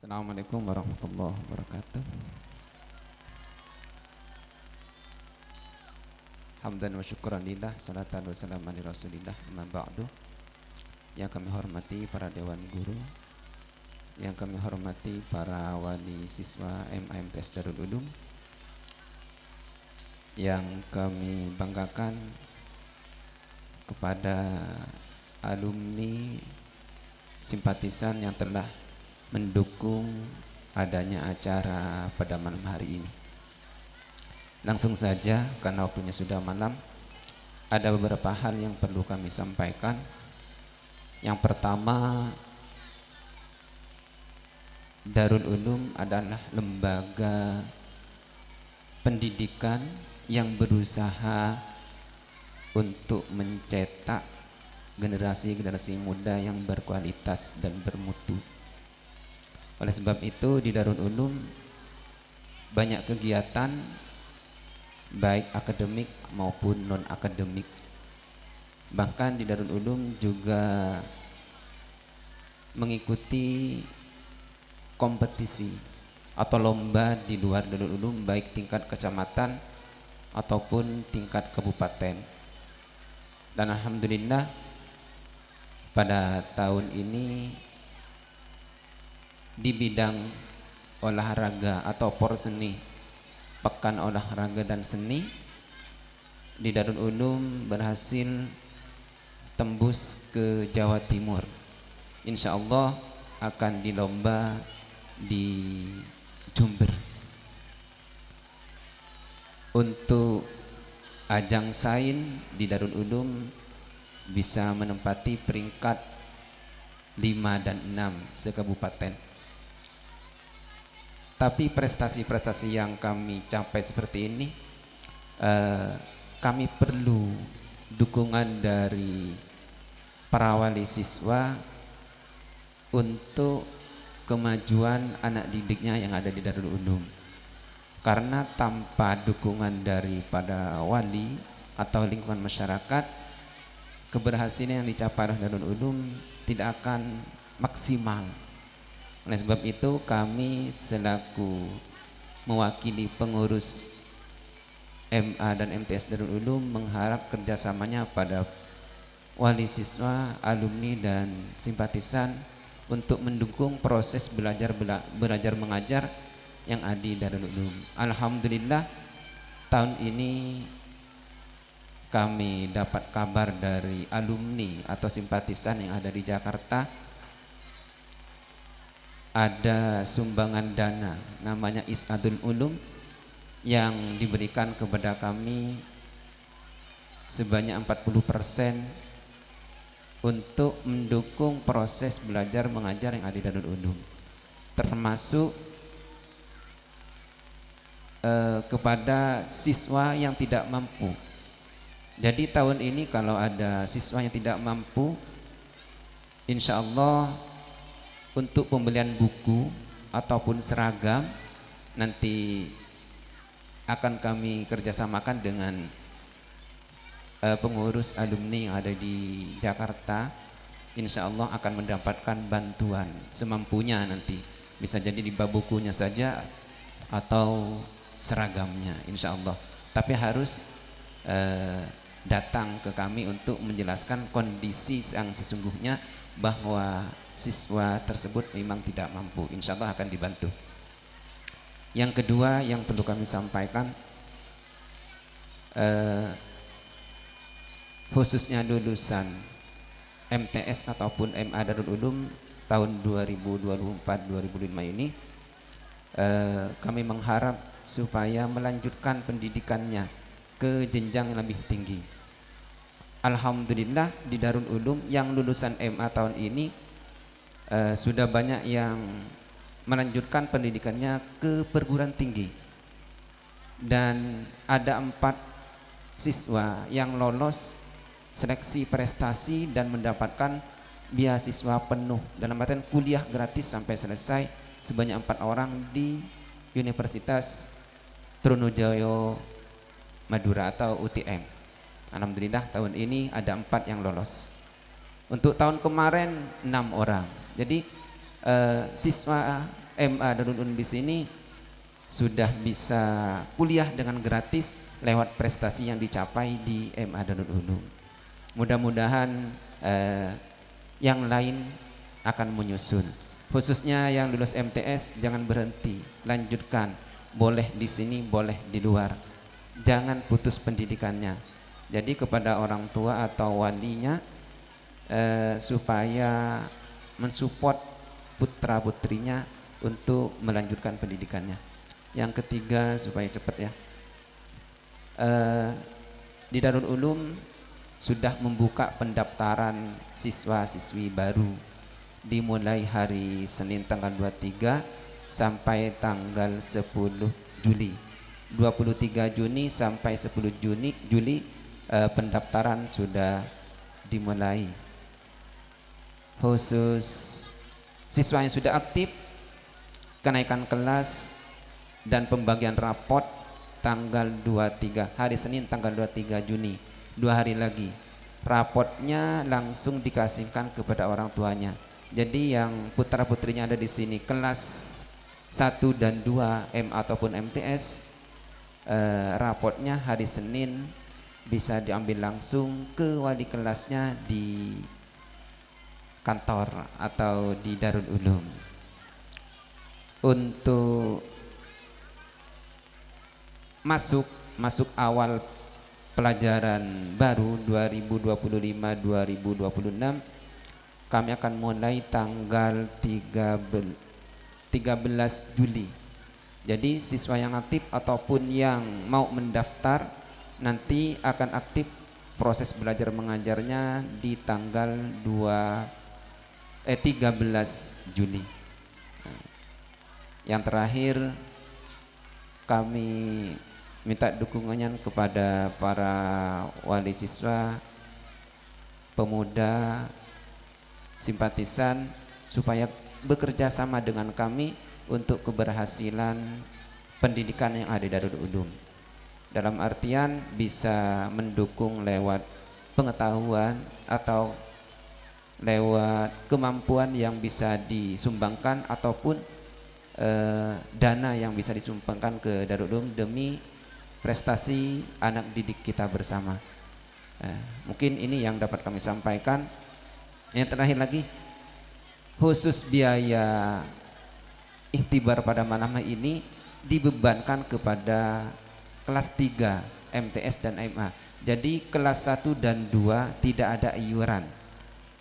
Assalamualaikum warahmatullahi wabarakatuh. Hamdan wa syukran lillah, salatan wa salaman li rasulillah, amma ba'du. Yang kami hormati para dewan guru, yang kami hormati para wali siswa MAMTS Darul Ulum, yang kami banggakan kepada alumni simpatisan yang telah mendukung adanya acara pada malam hari ini. Langsung saja karena waktunya sudah malam, ada beberapa hal yang perlu kami sampaikan. Yang pertama, Darul Ulum adalah lembaga pendidikan yang berusaha untuk mencetak generasi-generasi muda yang berkualitas dan bermutu. Oleh sebab itu di Darul Ulum banyak kegiatan baik akademik maupun non akademik. Bahkan di Darul Ulum juga mengikuti kompetisi atau lomba di luar Darul Ulum, baik tingkat kecamatan ataupun tingkat kabupaten. Dan alhamdulillah pada tahun ini di bidang olahraga atau porseni, Pekan Olahraga dan Seni, di Darul Ulum berhasil tembus ke Jawa Timur. Insya Allah akan dilomba di Jember. Untuk ajang sain di Darul Ulum bisa menempati peringkat 5 dan 6 sekabupaten. Tapi prestasi-prestasi yang kami capai seperti ini, kami perlu dukungan dari para wali siswa untuk kemajuan anak didiknya yang ada di Darul Ulum. Karena tanpa dukungan daripada wali atau lingkungan masyarakat, keberhasilan yang dicapai oleh Darul Ulum tidak akan maksimal. Oleh sebab itu kami selaku mewakili pengurus MA dan MTS Darul Ulum mengharap kerjasamanya pada wali siswa, alumni dan simpatisan untuk mendukung proses belajar mengajar yang ada di Darul Ulum. Alhamdulillah tahun ini kami dapat kabar dari alumni atau simpatisan yang ada di Jakarta, ada sumbangan dana namanya Is'adul Ulum yang diberikan kepada kami sebanyak 40% untuk mendukung proses belajar mengajar yang ada di Darul Ulum, termasuk kepada siswa yang tidak mampu. Jadi tahun ini kalau ada siswa yang tidak mampu, insya Allah untuk pembelian buku ataupun seragam nanti akan kami kerjasamakan dengan pengurus alumni yang ada di Jakarta. Insya Allah akan mendapatkan bantuan semampunya, nanti bisa jadi di bab bukunya saja atau seragamnya insya Allah. Tapi harus datang ke kami untuk menjelaskan kondisi yang sesungguhnya bahwa siswa tersebut memang tidak mampu. Insya Allah akan dibantu. Yang kedua yang perlu kami sampaikan, khususnya lulusan MTS ataupun MA Darul Ulum tahun 2024-2005 ini, kami mengharap supaya melanjutkan pendidikannya ke jenjang yang lebih tinggi. Alhamdulillah di Darul Ulum yang lulusan MA tahun ini sudah banyak yang melanjutkan pendidikannya ke perguruan tinggi, dan ada 4 siswa yang lolos seleksi prestasi dan mendapatkan beasiswa penuh dalam artian kuliah gratis sampai selesai, sebanyak 4 orang di Universitas Trunojoyo Madura atau UTM. Alhamdulillah tahun ini ada 4 yang lolos. Untuk tahun kemarin 6 orang. Jadi siswa MA Darul Ulum di sini sudah bisa kuliah dengan gratis lewat prestasi yang dicapai di MA Darul Ulum. Mudah-mudahan yang lain akan menyusul. Khususnya yang lulus MTS jangan berhenti, lanjutkan. Boleh di sini, boleh di luar. Jangan putus pendidikannya. Jadi kepada orang tua atau walinya supaya mensupport putra putrinya untuk melanjutkan pendidikannya. Yang ketiga supaya cepat ya, di Darul Ulum sudah membuka pendaftaran siswa-siswi baru dimulai hari Senin tanggal 23 sampai tanggal 10 Juli. 23 Juni sampai 10 Juli pendaftaran sudah dimulai. Khusus siswa yang sudah aktif, kenaikan kelas dan pembagian raport tanggal 23 hari Senin tanggal 23 Juni, 2 hari lagi. Raportnya langsung dikasihkan kepada orang tuanya. Jadi yang putra putrinya ada di sini kelas 1 dan 2 M ataupun MTS, raportnya hari Senin bisa diambil langsung ke wali kelasnya di kantor atau di Darul Ulum. Untuk masuk awal pelajaran baru 2025-2026 kami akan mulai tanggal 13 Juli. Jadi siswa yang aktif ataupun yang mau mendaftar nanti akan aktif proses belajar mengajarnya di tanggal 13 Juli. Yang terakhir kami minta dukungannya kepada para wali siswa, pemuda, simpatisan supaya bekerja sama dengan kami untuk keberhasilan pendidikan yang ada di Darul Ulum. Dalam artian bisa mendukung lewat pengetahuan atau lewat kemampuan yang bisa disumbangkan ataupun dana yang bisa disumbangkan ke Darul Ulum demi prestasi anak didik kita bersama. Mungkin ini yang dapat kami sampaikan. Yang terakhir lagi, khusus biaya ikhtibar pada malam ini dibebankan kepada kelas 3 MTS dan MA. Jadi kelas 1 dan 2 tidak ada iuran.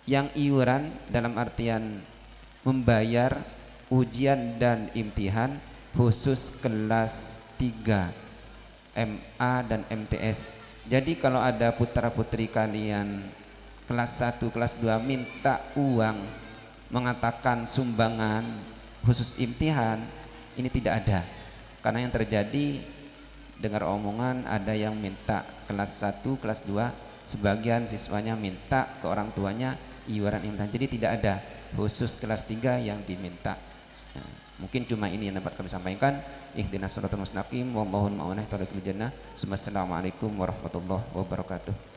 Yang iuran dalam artian membayar ujian dan imtihan khusus kelas 3 MA dan MTS. Jadi kalau ada putra putri kalian kelas 1, kelas 2 minta uang mengatakan sumbangan khusus imtihan, ini tidak ada. Karena yang terjadi dengar omongan ada yang minta kelas 1, kelas 2, sebagian siswanya minta ke orang tuanya iuran imtihan. Jadi tidak ada khusus kelas 3 yang diminta. Mungkin cuma ini yang dapat kami sampaikan. Ihdinas shiratal mustaqim wa mohon ma'unah tariqil jannah. Assalamualaikum warahmatullahi wabarakatuh.